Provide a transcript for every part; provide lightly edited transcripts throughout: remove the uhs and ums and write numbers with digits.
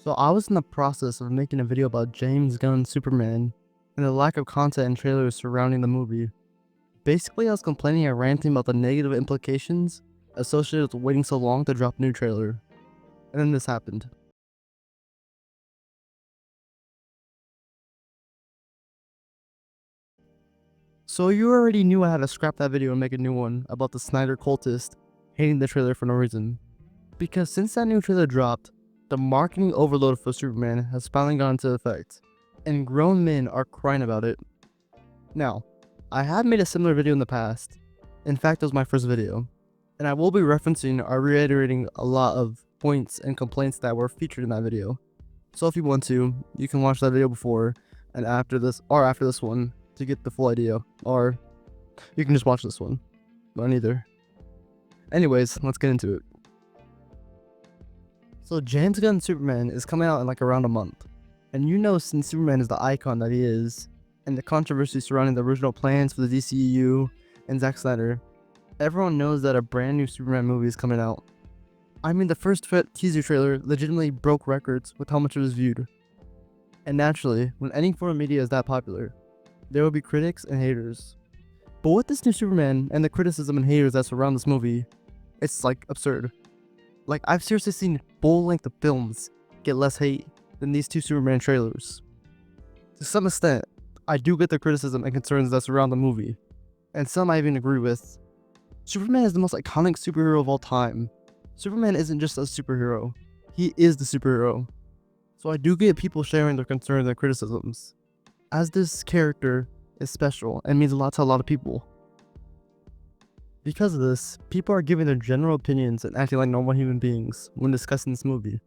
So I was in the process of making a video about James Gunn Superman and the lack of content and trailers surrounding the movie. Basically, I was complaining and ranting about the negative implications associated with waiting so long to drop a new trailer. And then this happened. So you already knew I had to scrap that video and make a new one about the Snyder cultist hating the trailer for no reason. Because since that new trailer dropped, the marketing overload for Superman has finally gone into effect, and grown men are crying about it. Now, I have made a similar video in the past. In fact, it was my first video, and I will be referencing or reiterating a lot of points and complaints that were featured in that video. So if you want to, you can watch that video before and after this one to get the full idea, or you can just watch this one, but neither. Anyways, let's get into it. So James Gunn Superman is coming out in like around a month, and you know, since Superman is the icon that he is, and the controversy surrounding the original plans for the DCEU and Zack Snyder, everyone knows that a brand new Superman movie is coming out. I mean, the first teaser trailer legitimately broke records with how much it was viewed. And naturally, when any form of media is that popular, there will be critics and haters. But with this new Superman and the criticism and haters that surround this movie, it's like absurd. Like, I've seriously seen full-length films get less hate than these two Superman trailers. To some extent, I do get the criticism and concerns that surround the movie, and some I even agree with. Superman is the most iconic superhero of all time. Superman isn't just a superhero, he is the superhero. So I do get people sharing their concerns and criticisms, as this character is special and means a lot to a lot of people. Because of this, people are giving their general opinions and acting like normal human beings when discussing this movie.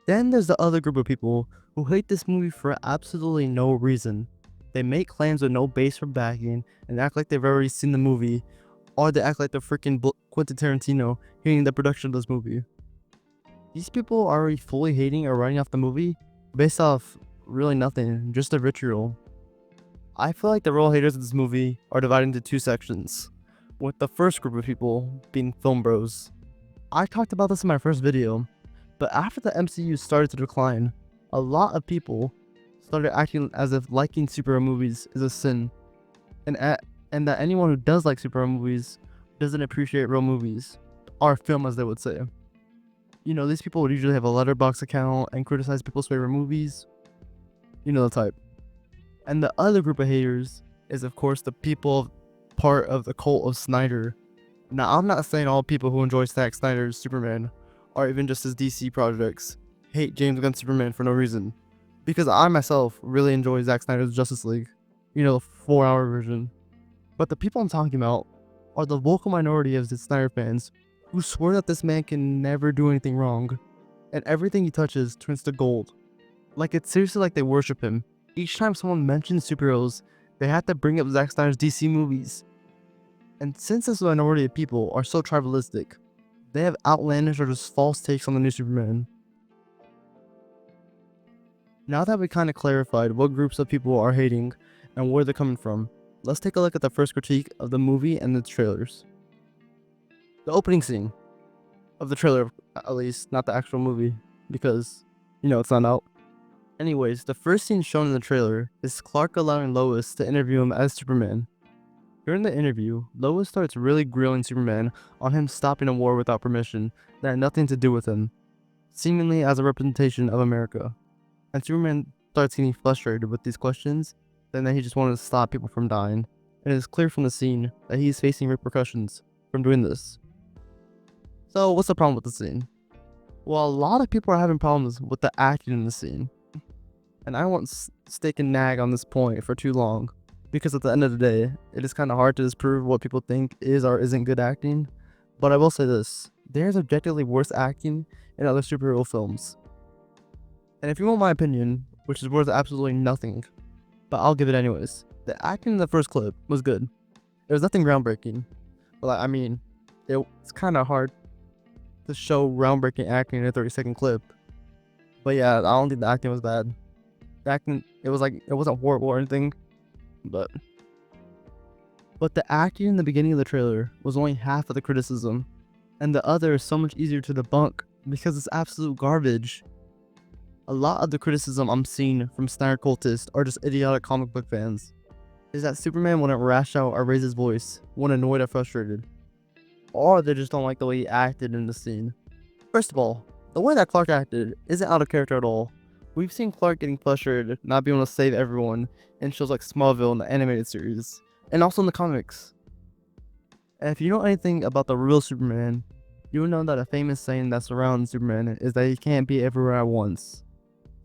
Then there's the other group of people who hate this movie for absolutely no reason. They make claims with no base for backing and act like they've already seen the movie, or they act like they're freaking Quentin Tarantino hating the production of this movie. These people are already fully hating or writing off the movie based off really nothing, just a vitriol. I feel like the real haters of this movie are divided into two sections, with the first group of people being film bros. I talked about this in my first video, but after the MCU started to decline, a lot of people started acting as if liking superhero movies is a sin, and that anyone who does like superhero movies doesn't appreciate real movies, or film as they would say. You know, these people would usually have a Letterboxd account and criticize people's favorite movies. You know the type. And the other group of haters is, of course, the people part of the cult of Snyder. Now, I'm not saying all people who enjoy Zack Snyder's Superman, or even just his DC projects, hate James Gunn Superman for no reason. Because I myself really enjoy Zack Snyder's Justice League. You know, the 4-hour version. But the people I'm talking about are the vocal minority of the Snyder fans who swear that this man can never do anything wrong, and everything he touches turns to gold. Like, it's seriously like they worship him. Each time someone mentions superheroes, they have to bring up Zack Snyder's DC movies. And since this minority of people are so tribalistic, they have outlandish or just false takes on the new Superman. Now that we kind of clarified what groups of people are hating and where they're coming from, let's take a look at the first critique of the movie and the trailers. The opening scene of the trailer, at least, not the actual movie, because, you know, it's not out. Anyways, the first scene shown in the trailer is Clark allowing Lois to interview him as Superman. During the interview, Lois starts really grilling Superman on him stopping a war without permission that had nothing to do with him, seemingly as a representation of America. And Superman starts getting frustrated with these questions, then that he just wanted to stop people from dying, and it is clear from the scene that he is facing repercussions from doing this. So what's the problem with the scene? Well, a lot of people are having problems with the acting in the scene. And I won't stick and nag on this point for too long, because at the end of the day, it is kind of hard to disprove what people think is or isn't good acting. But I will say this, there's objectively worse acting in other superhero films. And if you want my opinion, which is worth absolutely nothing, but I'll give it anyways, the acting in the first clip was good. There was nothing groundbreaking, but I mean, it's kind of hard to show groundbreaking acting in a 30-second clip. But yeah, I don't think the acting was bad. The acting, it wasn't horrible or anything, but the acting in the beginning of the trailer was only half of the criticism, and the other is so much easier to debunk because it's absolute garbage. A lot of the criticism I'm seeing from Snyder cultists are just idiotic comic book fans. Is that Superman wouldn't rash out or raise his voice when annoyed or frustrated. Or they just don't like the way he acted in the scene. First of all, the way that Clark acted isn't out of character at all. We've seen Clark getting frustrated, not being able to save everyone in shows like Smallville and the animated series, and also in the comics. And if you know anything about the real Superman, you will know that a famous saying that surrounds Superman is that he can't be everywhere at once.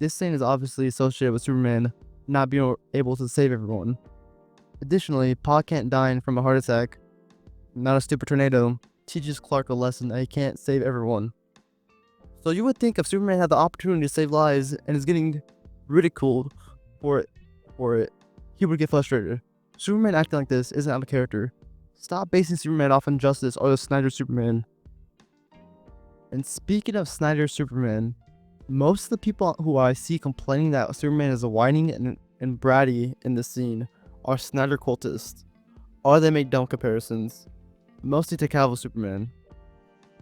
This saying is obviously associated with Superman not being able to save everyone. Additionally, Pa Kent dying from a heart attack, not a stupid tornado, teaches Clark a lesson that he can't save everyone. So you would think if Superman had the opportunity to save lives and is getting ridiculed for it, he would get frustrated. Superman acting like this isn't out of character. Stop basing Superman off injustice or the Snyder Superman. And speaking of Snyder Superman, most of the people who I see complaining that Superman is whining and bratty in this scene are Snyder cultists, or they make dumb comparisons, mostly to Cavill's Superman.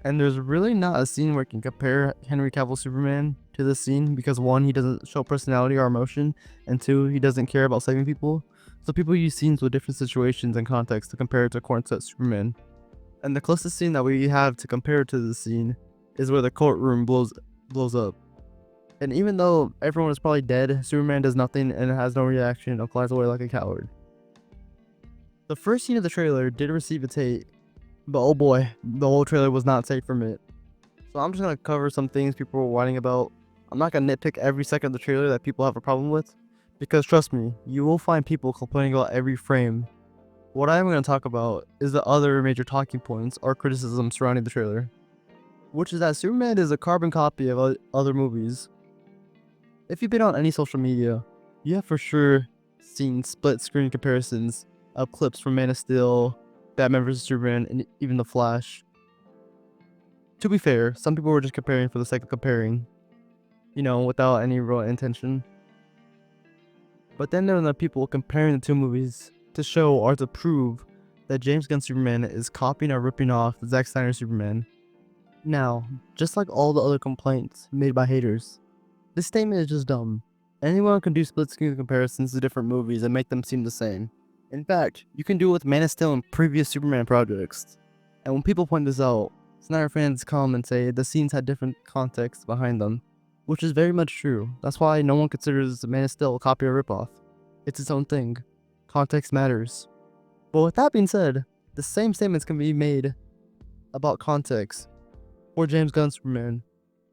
And there's really not a scene where you can compare Henry Cavill's Superman to this scene because 1, he doesn't show personality or emotion, and 2, he doesn't care about saving people. So people use scenes with different situations and context to compare it to current Superman. And the closest scene that we have to compare to this scene is where the courtroom blows up. And even though everyone is probably dead, Superman does nothing and has no reaction and flies away like a coward. The first scene of the trailer did receive a take, but oh boy, the whole trailer was not safe from it. So I'm just going to cover some things people were whining about. I'm not going to nitpick every second of the trailer that people have a problem with, because trust me, you will find people complaining about every frame. What I'm going to talk about is the other major talking points or criticism surrounding the trailer, which is that Superman is a carbon copy of other movies. If you've been on any social media, you have for sure seen split screen comparisons of clips from Man of Steel, Batman vs Superman, and even The Flash. To be fair, some people were just comparing for the sake of comparing, without any real intention. But then there are the people comparing the two movies to show or to prove that James Gunn Superman is copying or ripping off Zack Snyder Superman. Now, just like all the other complaints made by haters, this statement is just dumb. Anyone can do split screen comparisons to different movies and make them seem the same. In fact, you can do it with Man of Steel and previous Superman projects. And when people point this out, Snyder fans come and say the scenes had different context behind them, which is very much true. That's why no one considers Man of Steel a copy or ripoff. It's its own thing. Context matters. But with that being said, the same statements can be made about context for James Gunn Superman.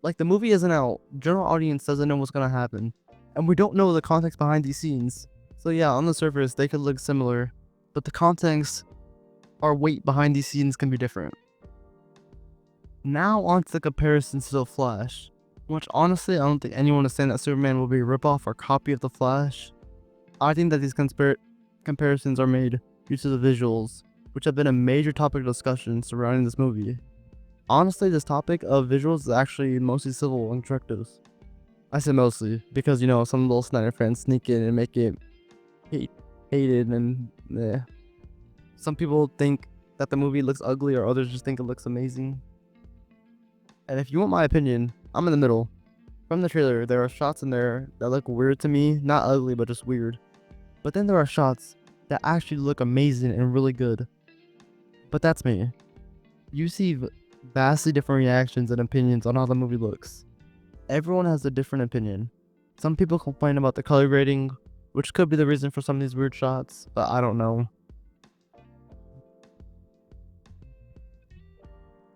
Like, the movie isn't out, general audience doesn't know what's gonna happen, and we don't know the context behind these scenes. So yeah, on the surface they could look similar, but the context or weight behind these scenes can be different. Now on to the comparisons to The Flash, which honestly I don't think anyone is saying that Superman will be a ripoff or copy of The Flash. I think that these comparisons are made due to the visuals, which have been a major topic of discussion surrounding this movie. Honestly, this topic of visuals is actually mostly civil and directives. I say mostly because, some little Snyder fans sneak in and make it hated and some people think that the movie looks ugly or others just think it looks amazing. And if you want my opinion, I'm in the middle. From the trailer, there are shots in there that look weird to me, not ugly but just weird. But then there are shots that actually look amazing and really good. But that's me. You see vastly different reactions and opinions on how the movie looks. Everyone has a different opinion. Some people complain about the color grading, which could be the reason for some of these weird shots, but I don't know.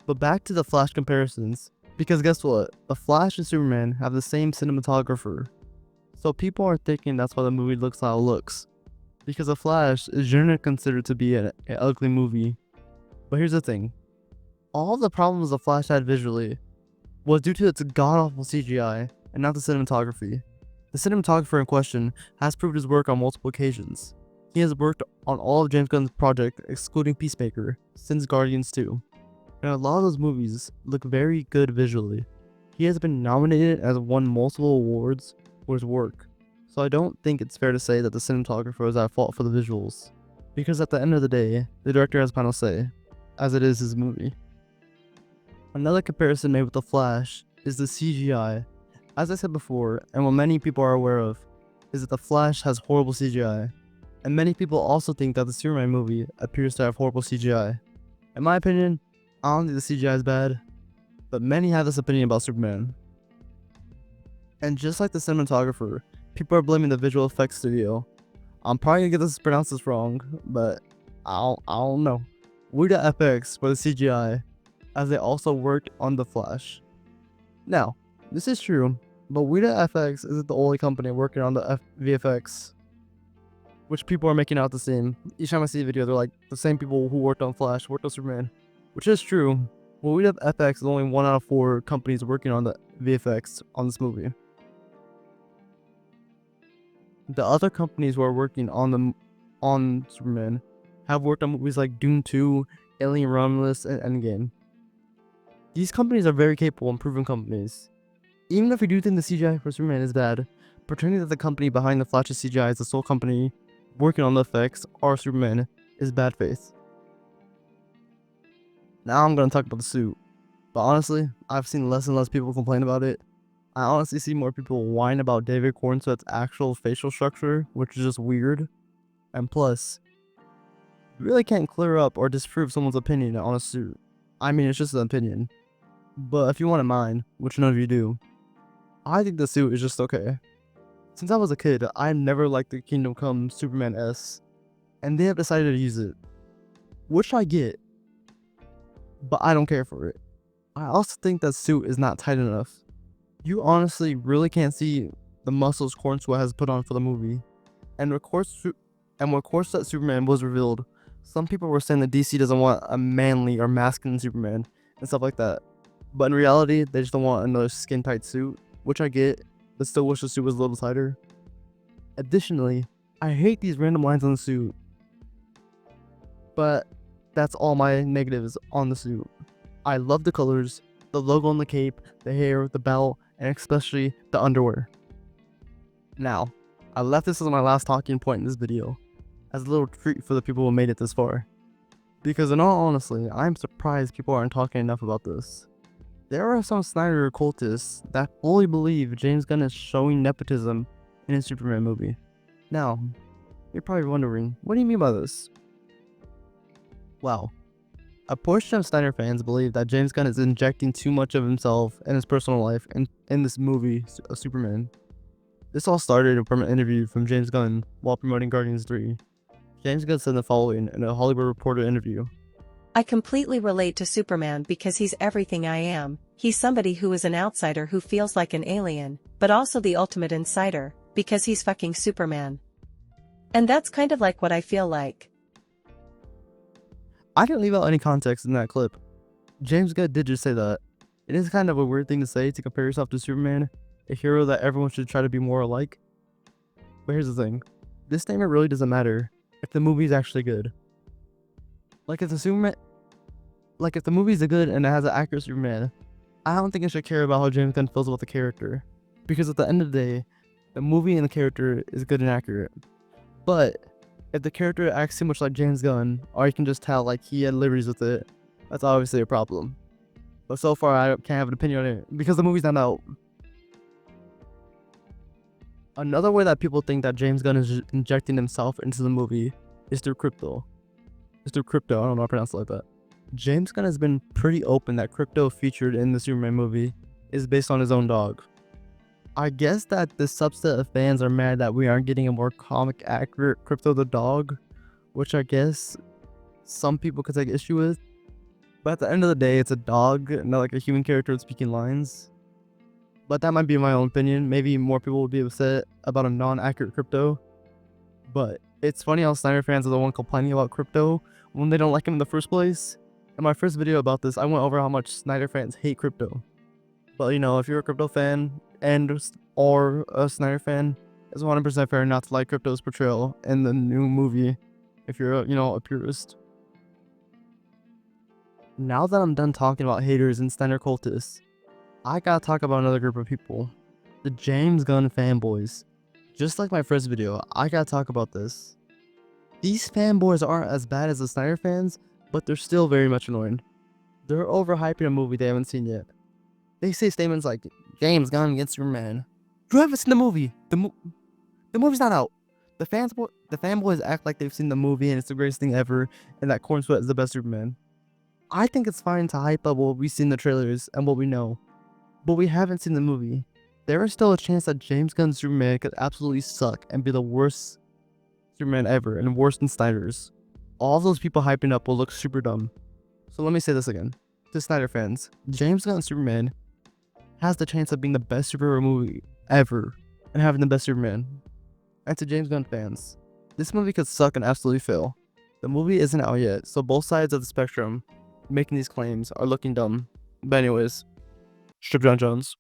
But back to the Flash comparisons, because guess what? The Flash and Superman have the same cinematographer. So people are thinking that's why the movie looks how it looks. Because The Flash is generally considered to be an ugly movie. But here's the thing. All the problems The Flash had visually was due to its god-awful CGI and not the cinematography. The cinematographer in question has proved his work on multiple occasions. He has worked on all of James Gunn's projects excluding Peacemaker since Guardians 2. And a lot of those movies look very good visually. He has been nominated and won multiple awards for his work. So I don't think it's fair to say that the cinematographer is at fault for the visuals. Because at the end of the day, the director has final say, as it is his movie. Another comparison made with The Flash is the CGI. As I said before, and what many people are aware of, is that The Flash has horrible CGI, and many people also think that the Superman movie appears to have horrible CGI. In my opinion, I don't think the CGI is bad, but many have this opinion about Superman. And just like the cinematographer, people are blaming the visual effects studio. I'm probably gonna get this pronounced wrong, but I don't know. Weta FX for the CGI, as they also worked on The Flash. Now, this is true, but Weta FX isn't the only company working on the VFX, which people are making out the same. Each time I see a video, they're like, the same people who worked on Flash worked on Superman, which is true. But Weta FX is only 1 out of 4 companies working on the VFX on this movie. The other companies who are working on Superman have worked on movies like Dune 2, Alien Romulus, and Endgame. These companies are very capable and proven companies. Even if we do think the CGI for Superman is bad, pretending that the company behind the Flash's CGI is the sole company working on the effects or Superman is bad faith. Now I'm gonna talk about the suit, but honestly, I've seen less and less people complain about it. I honestly see more people whine about David Cornsweet's actual facial structure, which is just weird. And plus, you really can't clear up or disprove someone's opinion on a suit. I mean, it's just an opinion. But if you want mine, which none of you do, I think the suit is just okay. Since I was a kid, I never liked the Kingdom Come Superman S, and they have decided to use it. Which I get, but I don't care for it. I also think that suit is not tight enough. You honestly really can't see the muscles Cornsweet has put on for the movie. And when Cornsweet Superman was revealed, some people were saying that DC doesn't want a manly or masculine Superman and stuff like that. But in reality, they just don't want another skin tight suit, which I get, but still wish the suit was a little tighter. Additionally, I hate these random lines on the suit. But that's all my negatives on the suit. I love the colors, the logo on the cape, the hair, the belt, and especially the underwear. Now, I left this as my last talking point in this video, as a little treat for the people who made it this far. Because in all honesty, I'm surprised people aren't talking enough about this. There are some Snyder cultists that fully believe James Gunn is showing nepotism in his Superman movie. Now, you're probably wondering, what do you mean by this? Well, a portion of Snyder fans believe that James Gunn is injecting too much of himself and his personal life in this movie, Superman. This all started from an interview from James Gunn while promoting Guardians 3. James Gunn said the following in a Hollywood Reporter interview. I completely relate to Superman because he's everything I am. He's somebody who is an outsider who feels like an alien, but also the ultimate insider, because he's fucking Superman. And that's kind of like what I feel like. I didn't leave out any context in that clip. James Gunn did just say that. It is kind of a weird thing to say, to compare yourself to Superman, a hero that everyone should try to be more alike. But here's the thing. This statement really doesn't matter if the movie is actually good. If the movie's good and it has an accurate Superman, I don't think I should care about how James Gunn feels about the character. Because at the end of the day, the movie and the character is good and accurate. But if the character acts too much like James Gunn, or you can just tell like he had liberties with it, that's obviously a problem. But so far I can't have an opinion on it because the movie's not out. Another way that people think that James Gunn is injecting himself into the movie is through Krypto. I don't know how to pronounce it like that. James Gunn has been pretty open that Krypto featured in the Superman movie is based on his own dog. I guess that this subset of fans are mad that we aren't getting a more comic accurate Krypto the dog, which I guess some people could take issue with. But at the end of the day, it's a dog, not like a human character with speaking lines. But that might be my own opinion. Maybe more people would be upset about a non-accurate Krypto. But it's funny how Snyder fans are the one complaining about Krypto when they don't like him in the first place. In my first video about this, I went over how much Snyder fans hate Krypto. But you know, if you're a Krypto fan or a Snyder fan, it's 100% fair not to like Krypto's portrayal in the new movie if you're a purist. Now that I'm done talking about haters and Snyder cultists, I gotta talk about another group of people. The James Gunn fanboys. Just like my first video, I gotta talk about this. These fanboys aren't as bad as the Snyder fans, but they're still very much annoying. They're overhyping a movie they haven't seen yet. They say statements like, James Gunn gets Superman. You haven't seen the movie. The movie's not out. The fanboys act like they've seen the movie and it's the greatest thing ever, and that Corn Sweat is the best Superman. I think it's fine to hype up what we've seen in the trailers and what we know, but we haven't seen the movie. There is still a chance that James Gunn's Superman could absolutely suck and be the worst Superman ever and worse than Snyder's. All those people hyping up will look super dumb. So let me say this again. To Snyder fans, James Gunn's Superman has the chance of being the best superhero movie ever and having the best Superman. And to James Gunn fans, this movie could suck and absolutely fail. The movie isn't out yet, so both sides of the spectrum making these claims are looking dumb. But anyways, Strip John Jones.